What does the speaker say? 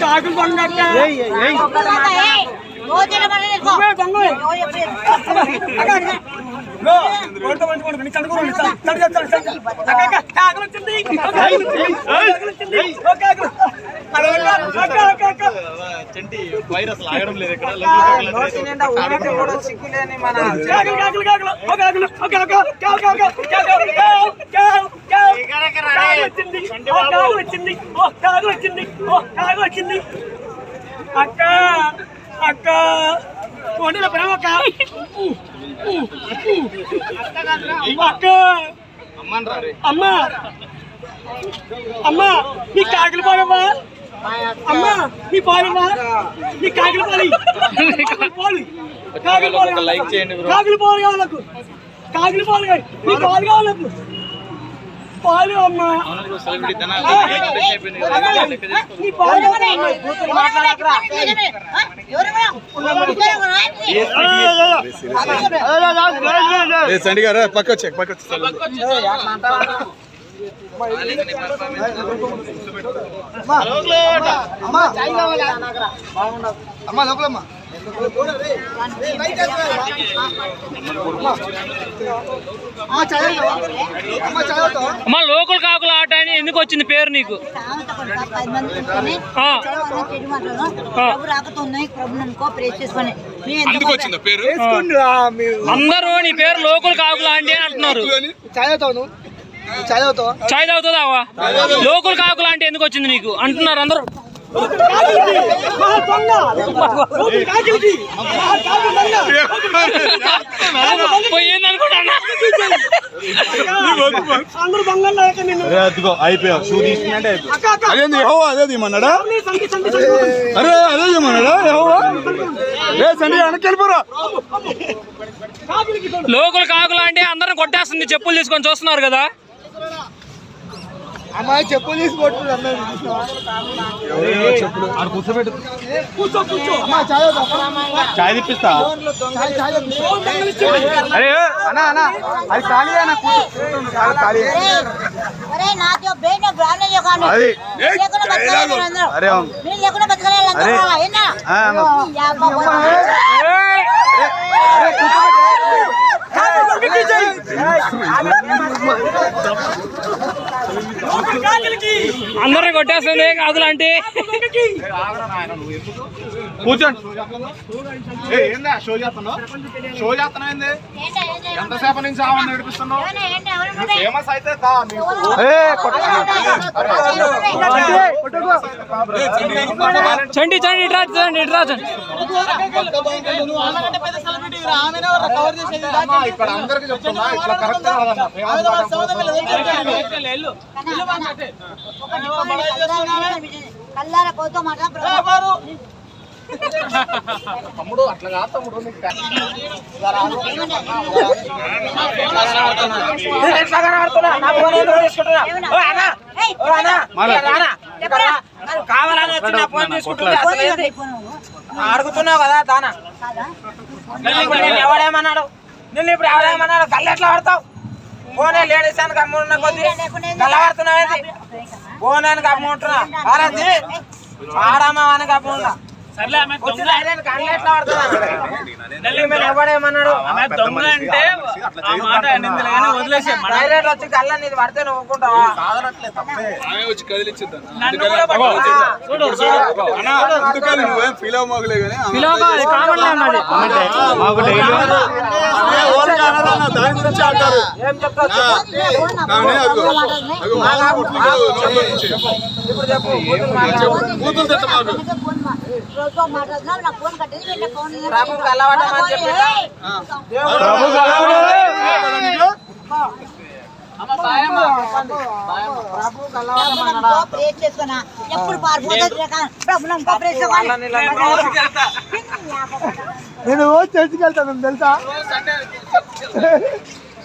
కాకులు దొంగ వైరస్ లాగడం లేదు ఇక్కడ వచ్చింది అక్క అక్క కొండల ప్రేమ అక్క అక్క అమ్మా అమ్మా నీ కాకులు పాలమ్మా అమ్మా నీ పాలమ్మా నీ కాకులు పాలి కాకులు పాలు లైక్ చేయండి కాకులు పాలు కావాలి నాకు కాకులు పాలు కావాలి నీ పాలు కావాలి నాకు పాలు అమ్మా నీ పాలు సండి గారు పక్క వచ్చే పక్క అమ్మా లోపలమ్మా అమ్మా లోకల్ కాకుల ఆట అని ఎందుకు వచ్చింది పేరు నీకు? అందరూ నీ పేరు లోకల్ కాకుల అంటే అంటున్నారు. చాయ్ తాగుతుందావా? లోకల్ కాకుల అంటే ఎందుకు వచ్చింది నీకు అంటున్నారు అందరూ. అయిపోయావు షూ తీసుకున్నట్టే అదేంది అదే తీమన్నాడా? అరే అదే తీమన్నాడా? సండి వెనక్కి వెళ్ళిపోరా. లోకల్ కాకుల అంటే అందరం కొట్టేస్తుంది. చెప్పులు తీసుకొని చూస్తున్నారు కదా. అమ్మాయి చెప్పులు తీసి కొట్టుకుంటు చాయ్ తిప్పిస్తా. అరే అన్నా అన్నా అది ఖాళీ అన్న ఖాళీ అది అరే అందరిని కొట్టేస్తుంది కాకులు అంటే. కూర్చోండి. ఏందా షో చేస్తున్నావు? షో చేస్తున్నావు ఏంది? ఎంతసేపు నుంచి ఆమె నడిపిస్తున్నావు? ఫేమస్ అయితే చండి చండి ఇట్రా చండి ఇట్రా చండి. ఇక్కడ అందరికి చెప్తున్నా ఇట్లా కరెక్ట్ తమ్ముడు అట్లా కాదు తమ్ముడు. కావాలని వచ్చి నా ఫోన్ తీసుకుంటున్నా అడుగుతున్నావు కదా దానా. నేను ఎవడేమన్నాడు? నిన్ను ఇప్పుడు ఎవడేమన్నాడు? గల్ల ఎట్లా ఆడతావు? ఫోనే లేడీస్ అని కమ్మున్న కొద్ది గల్ల ఆడుతున్నావు. ఫోన్ అని కమ్ముంటున్నా ఆడమ్మా అని కమ్మున్నా. ఎవడేమన్నాడు? డైరెక్ట్ వచ్చి గల్ల నీది పడితే నువ్వు ఒప్పుకుంటావా? ఫీల్ అవ్వలే కానీ దాని గురించి అంటారు. ఏం చెప్తావు? ఇప్పుడు చెప్పు. ప్రభుకి అలవాటమని చెప్పి నేను చర్చికి వెళ్తాను తెలుసా.